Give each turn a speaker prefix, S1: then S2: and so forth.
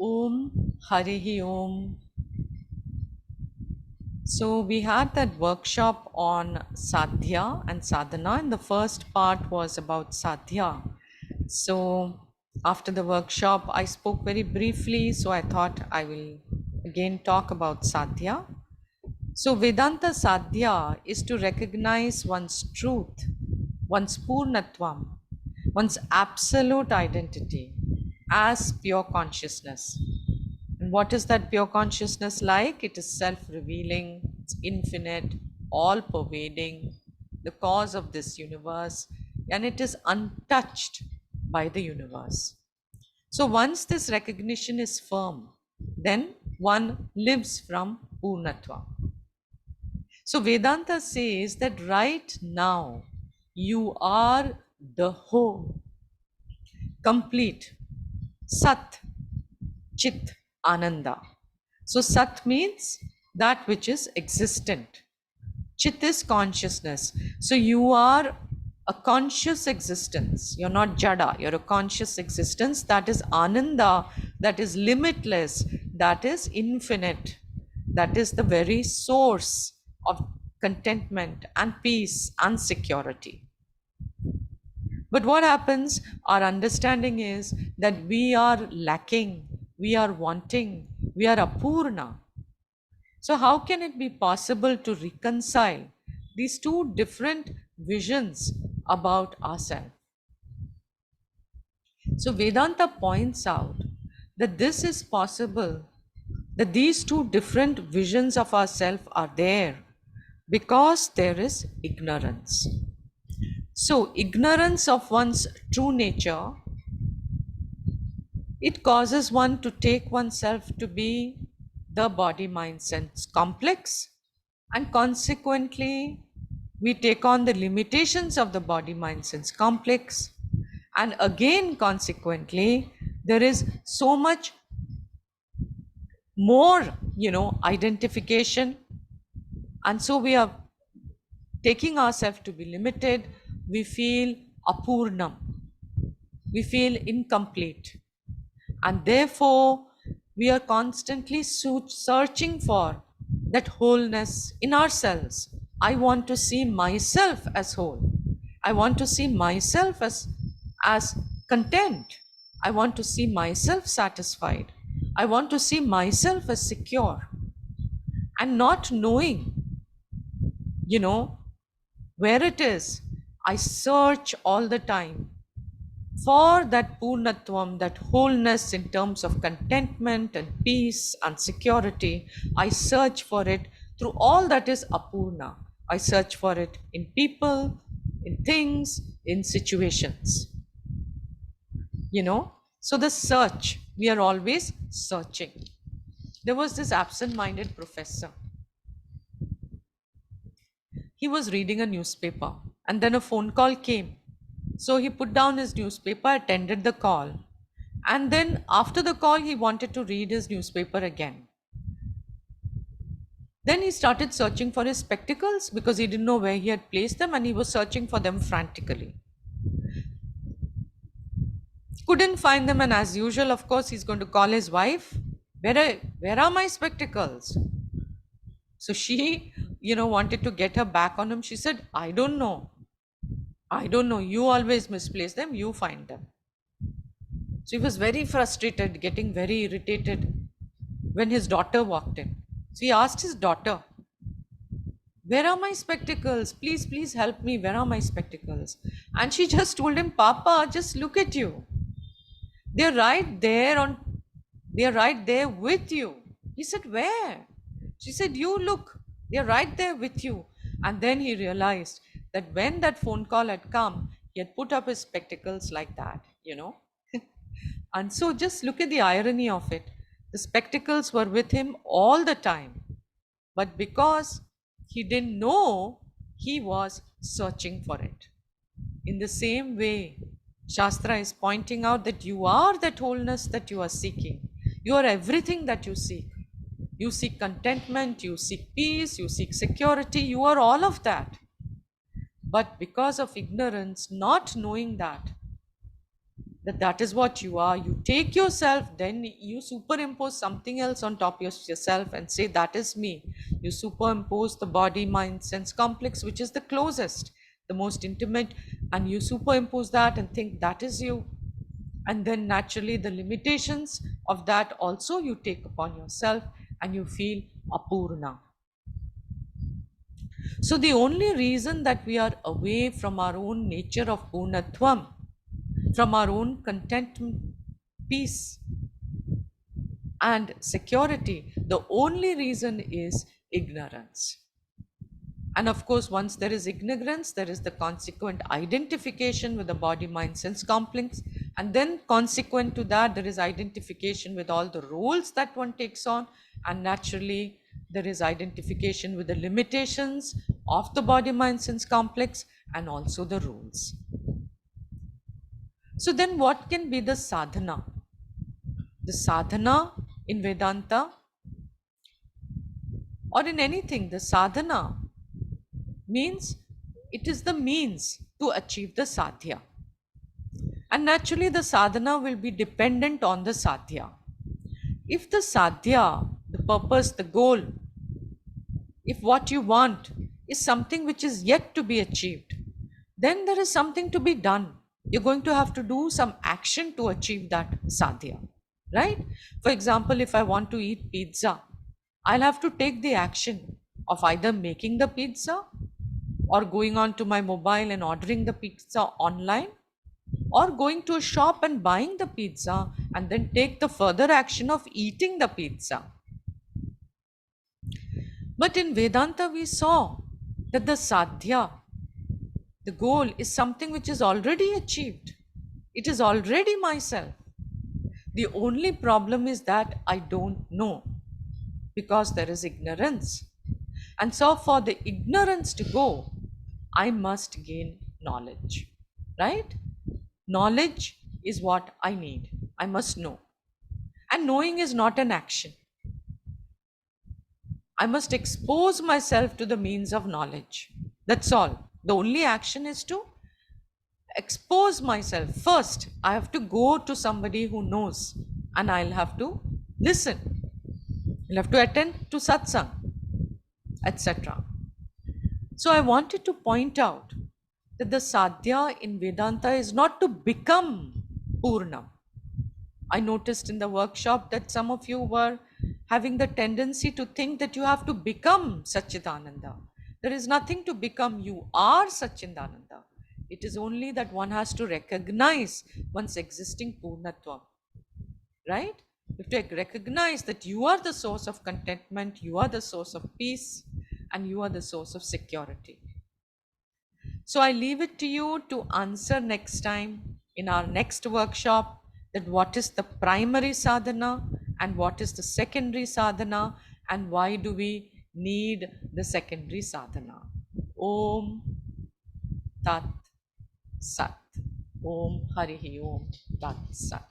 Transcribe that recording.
S1: Om Harihi Om. So we had that workshop on Sadhya and Sadhana, and the first part was about Sadhya. So after the workshop, I spoke very briefly, so I thought I will again talk about Sadhya. So Vedanta Sadhya is to recognize one's truth, one's Purnatvam, one's absolute identity as pure consciousness. And what is that pure consciousness like? It is self revealing, it's infinite, all pervading, the cause of this universe, and it is untouched by the universe. So, once this recognition is firm, then one lives from Purnatva. So, Vedanta says that right now you are the whole, complete, Sat, Chit, Ananda. So Sat means that which is existent. Chit is consciousness. So you are a conscious existence. You're not Jada. You're a conscious existence that is Ananda, that is limitless, that is infinite. That is the very source of contentment and peace and security. But what happens? Our understanding is that we are lacking, we are wanting, we are apurna. So, how can it be possible to reconcile these two different visions about ourselves? So, Vedanta points out that this is possible, that these two different visions of ourselves are there because there is ignorance. So, ignorance of one's true nature, it causes one to take oneself to be the body mind sense complex, and consequently we take on the limitations of the body mind sense complex, and again consequently there is so much more identification, and so we are taking ourselves to be limited. We feel apurnam, we feel incomplete, and therefore we are constantly searching for that wholeness in ourselves. I want to see myself as whole. I want to see myself as content. I want to see myself satisfied. I want to see myself as secure. And not knowing, you know, where it is, I search all the time for that Purnatvam, that wholeness in terms of contentment and peace and security. I search for it through all that is Apurna. I search for it in people, in things, in situations. So the search, we are always searching. There was this absent minded professor. He was reading a newspaper and then a phone call came. So he put down his newspaper, attended the call, and then after the call, he wanted to read his newspaper again. Then he started searching for his spectacles because he didn't know where he had placed them, and he was searching for them frantically. Couldn't find them, and as usual, of course, he's going to call his wife. Where are my spectacles? So she, wanted to get her back on him. She said, I don't know. I don't know. You always misplace them. You find them. So he was very frustrated, getting very irritated when his daughter walked in. So he asked his daughter, where are my spectacles? Please, please help me. Where are my spectacles? And she just told him, Papa, just look at you. They're right there they're right there with you. He said, where? She said, you look, they're right there with you. And then he realized that when that phone call had come, he had put up his spectacles like that. And so just look at the irony of it. The spectacles were with him all the time. But because he didn't know, he was searching for it. In the same way, Shastra is pointing out that you are that wholeness that you are seeking. You are everything that you seek. You seek contentment, you seek peace, you seek security, you are all of that. But because of ignorance, not knowing that, that that is what you are. You take yourself, then you superimpose something else on top of yourself and say that is me. You superimpose the body mind sense complex, which is the closest, the most intimate, and you superimpose that and think that is you. And then naturally the limitations of that also you take upon yourself, and you feel apurna. So the only reason that we are away from our own nature of purnatvam, from our own contentment, peace, and security, the only reason is ignorance. And of course, once there is ignorance, there is the consequent identification with the body, mind, sense complex. And then, consequent to that, there is identification with all the roles that one takes on. And naturally, there is identification with the limitations of the body, mind, sense complex and also the rules. So, then what can be the sadhana? The sadhana in Vedanta or in anything, the sadhana means it is the means to achieve the sadhya. And naturally, the sadhana will be dependent on the sadhya. If the sadhya, the purpose, the goal, if what you want is something which is yet to be achieved, then there is something to be done. You're going to have to do some action to achieve that sadhya, right? For example, if I want to eat pizza, I'll have to take the action of either making the pizza or going on to my mobile and ordering the pizza online, or going to a shop and buying the pizza and then take the further action of eating the pizza. But in Vedanta, we saw that the sadhya, the goal, is something which is already achieved. It is already myself. The only problem is that I don't know, because there is ignorance. And so, for the ignorance to go, I must gain knowledge, right? Knowledge is what I need. I must know. And knowing is not an action. I must expose myself to the means of knowledge. That's all. The only action is to expose myself. First, I have to go to somebody who knows, and I'll have to listen. I'll have to attend to satsang, etc. So I wanted to point out that the sadhya in Vedanta is not to become Purnam. I noticed in the workshop that some of you were having the tendency to think that you have to become Satchidananda. There is nothing to become. You are Satchidananda. It is only that one has to recognize one's existing Purnatva, right? You have to recognize that you are the source of contentment, you are the source of peace, and you are the source of security. So I leave it to you to answer next time in our next workshop that what is the primary sadhana and what is the secondary sadhana, and why do we need the secondary sadhana. Om Tat Sat. Om Harihi Om Tat Sat.